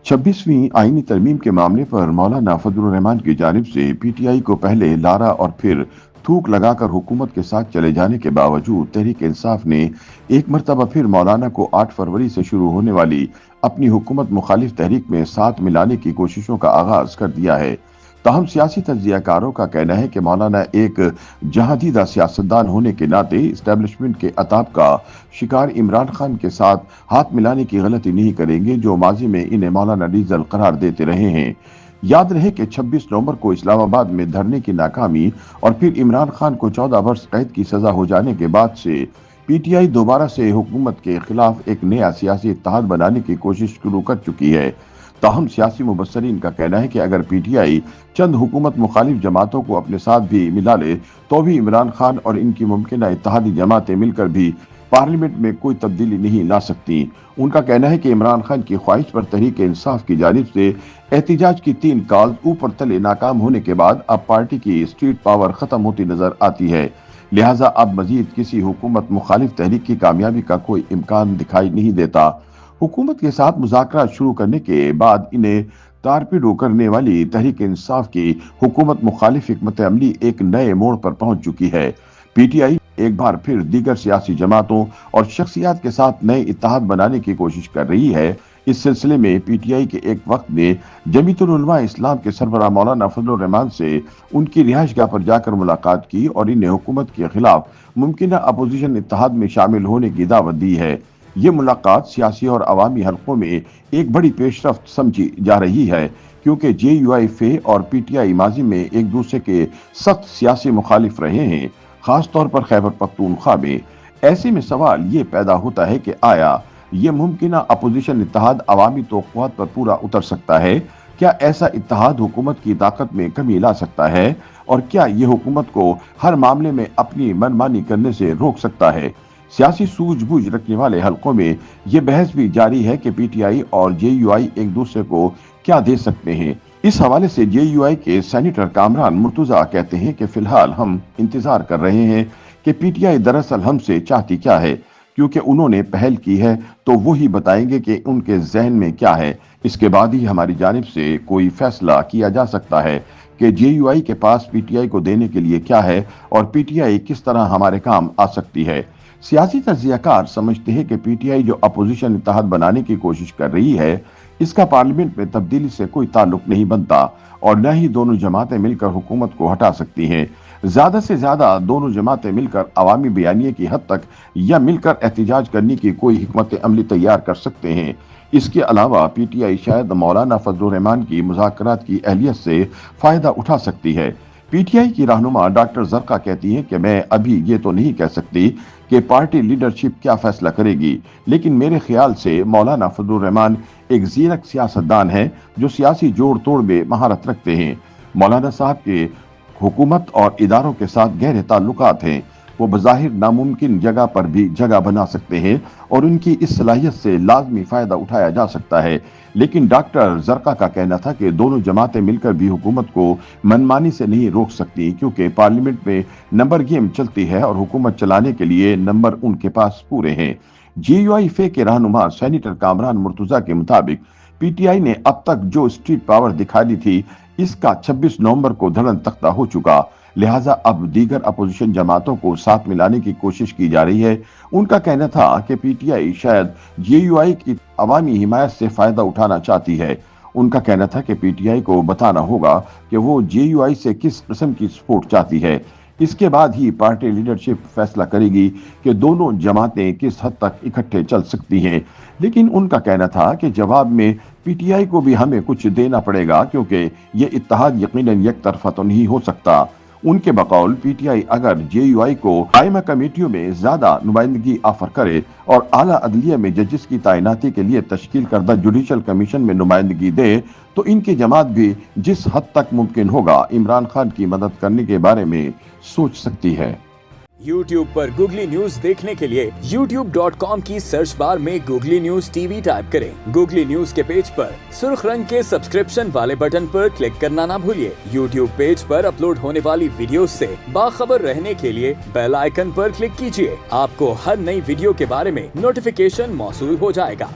26वीं आईनी तरमीम के मामले पर मौलाना फजलुर रहमान की जानिब से पीटीआई को पहले लारा और फिर थूक लगाकर हुकूमत के साथ चले जाने के बावजूद तहरीक इंसाफ ने एक मरतबा फिर मौलाना को 8 फरवरी से शुरू होने वाली अपनी हुकूमत मुखालिफ तहरीक में साथ मिलाने की कोशिशों का आगाज कर दिया है। ताहम सियासी तज्जियाकारों का कहना है कि मौलाना एक जहादीदा सियासतदान होने के नाते इस्टेब्लिशमेंट के अताब का शिकार इमरान खान के साथ हाथ मिलाने की गलती नहीं करेंगे जो माजी में इन्हें मौलाना डीजल करार देते रहे हैं। याद रहे कि 26 नवंबर को इस्लामाबाद में धरने की नाकामी और फिर इमरान खान को 14 वर्ष कैद की सजा हो जाने के बाद से पीटीआई दोबारा से हुकूमत के खिलाफ एक नया सियासी इत्तेहाद बनाने की कोशिश शुरू कर चुकी है। ताहम सियासी मुबस्सरीन का कहना है कि अगर पीटीआई चंद हुकूमत मुखालिफ जमातों को अपने साथ भी मिला ले तो भी इमरान खान और इनकी मुमकिन इत्तेहादी जमातें मिलकर भी पार्लियामेंट में कोई तब्दीली नहीं ला सकती। उनका कहना है कि इमरान खान की ख्वाहिश पर तहरीक इंसाफ की जानिब से एहतिजाज की 3 कॉल ऊपर तले नाकाम होने के बाद अब पार्टी की स्ट्रीट पावर खत्म होती नजर आती है। लिहाजा अब मजीद किसी हुकूमत मुखालिफ तहरीक की कामयाबी का कोई इम्कान दिखाई नहीं देता। हुकूमत के साथ मुज़ाकरात शुरू करने के बाद इन्हें तारपिडो करने वाली तहरीक इंसाफ की हुकूमत मुखालिफ हिकमत अमली एक नए मोड़ पर पहुंच चुकी है। पीटीआई एक बार फिर दीगर सियासी जमातों और शख्सियात के साथ नए इत्तेहाद बनाने की कोशिश कर रही है। इस सिलसिले में पीटीआई के एक वक्त ने जमीयतुल उलमा इस्लाम के सरबराह मौलाना फजलुर रहमान से उनकी रिहाइशगाह पर जाकर मुलाकात की और इन्हें हुकूमत के खिलाफ मुमकिन अपोजिशन इत्तेहाद में शामिल होने की दावत दी है। ये मुलाकात सियासी और अवामी हलकों में एक बड़ी पेशरफ्त समझी जा रही है क्योंकि जेयूआईफे और पीटीआई माजी में एक दूसरे के सख्त सियासी मुखालिफ रहे हैं, खास तौर पर खैबर पख्तूनख्वा में। ऐसे में सवाल ये पैदा होता है कि आया ये मुमकिन अपोजिशन इत्तेहाद अवामी तौक़ुआत पर पूरा उतर सकता है? क्या ऐसा इत्तेहाद हुकूमत की ताकत में कमी ला सकता है और क्या ये हुकूमत को हर मामले में अपनी मनमानी करने से रोक सकता है? सियासी सूझबूझ रखने वाले हलकों में यह बहस भी जारी है कि पीटीआई और जेयूआई एक दूसरे को क्या दे सकते हैं। इस हवाले से जेयूआई के सेनेटर कामरान मुर्तुजा कहते हैं कि फिलहाल हम इंतजार कर रहे हैं कि पीटीआई दरअसल हमसे चाहती क्या है, क्योंकि उन्होंने पहल की है तो वो ही बताएंगे कि उनके जहन में क्या है। इसके बाद ही हमारी जानिब से कोई फैसला किया जा सकता है कि जेयूआई के पास पीटीआई को देने के लिए क्या है और पीटीआई किस तरह हमारे काम आ सकती है। सियासी तज्जियाकार समझते हैं कि पीटीआई जो अपोजिशन इत्तेहाद बनाने की कोशिश कर रही है इसका पार्लियामेंट में तब्दीली से कोई ताल्लुक नहीं बनता और न ही दोनों जमातें मिलकर हुकूमत को हटा सकती हैं। ज्यादा से ज्यादा दोनों जमातें मिलकर अवामी बयानिए की हद तक या मिलकर एहतिजाज करने की कोई हिकमत अमली तैयार कर सकते हैं। इसके अलावा पीटीआई शायद मौलाना फजलुर रहमान की मुज़ाकरात की अहलियत से फायदा उठा सकती है। पीटीआई की रहनुमा डॉक्टर जरका कहती हैं कि मैं अभी ये तो नहीं कह सकती कि पार्टी लीडरशिप क्या फैसला करेगी, लेकिन मेरे ख्याल से मौलाना फजलुर रहमान एक ज़ीरक सियासतदान है जो सियासी जोड़ तोड़ में महारत रखते हैं। मौलाना साहब के हुकूमत और इदारों के साथ गहरे ताल्लुकात हैं। वो बज़ाहिर नामुमकिन जगह पर भी जगह बना सकते हैं और उनकी इस सलाहियत से लाजमी फायदा उठाया जा सकता है। लेकिन डॉक्टर जरका का कहना था कि दोनों जमातें मिलकर भी हुकूमत को मनमानी से नहीं रोक सकती क्योंकि पार्लियामेंट में नंबर गेम चलती है और हुकूमत चलाने के लिए नंबर उनके पास पूरे हैं। जेयूआईफे के रहनुमा सेनेटर कामरान मुर्तुजा के मुताबिक पीटीआई ने अब तक जो स्ट्रीट पावर दिखा दी थी इसका 26 नवंबर को धड़न तख्ता हो चुका। लिहाजा अब दीगर अपोजिशन जमातों को साथ मिलाने की कोशिश की जा रही है। उनका कहना था कि पीटीआई शायद जेयूआई की अवामी हिमायत से फायदा उठाना चाहती है। उनका कहना था कि पीटीआई को बताना होगा कि वो जेयूआई से किस किस्म की सपोर्ट चाहती है। इसके बाद ही पार्टी लीडरशिप फैसला करेगी कि दोनों जमातें किस हद तक इकट्ठे चल सकती हैं। लेकिन उनका कहना था कि जवाब में पीटीआई को भी हमें कुछ देना पड़ेगा क्योंकि ये इत्तेहाद यकीनन एक तरफा तो नहीं हो सकता। उनके बकौल पीटीआई अगर जेयूआई को कायमा कमेटियों में ज्यादा नुमाइंदगी ऑफर करे और आला अदलिया में जजेस की तैनाती के लिए तश्कील करदा जुडिशल कमीशन में नुमाइंदगी दे तो इनकी जमात भी जिस हद तक मुमकिन होगा इमरान खान की मदद करने के बारे में सोच सकती है। YouTube पर गूगली न्यूज देखने के लिए youtube.com की सर्च बार में गूगली न्यूज टीवी टाइप करें। गूगली न्यूज के पेज पर सुर्ख रंग के सब्सक्रिप्शन वाले बटन पर क्लिक करना ना भूलिए। YouTube पेज पर अपलोड होने वाली वीडियोस से बाखबर रहने के लिए बेल आइकन पर क्लिक कीजिए। आपको हर नई वीडियो के बारे में नोटिफिकेशन मौसूल हो जाएगा।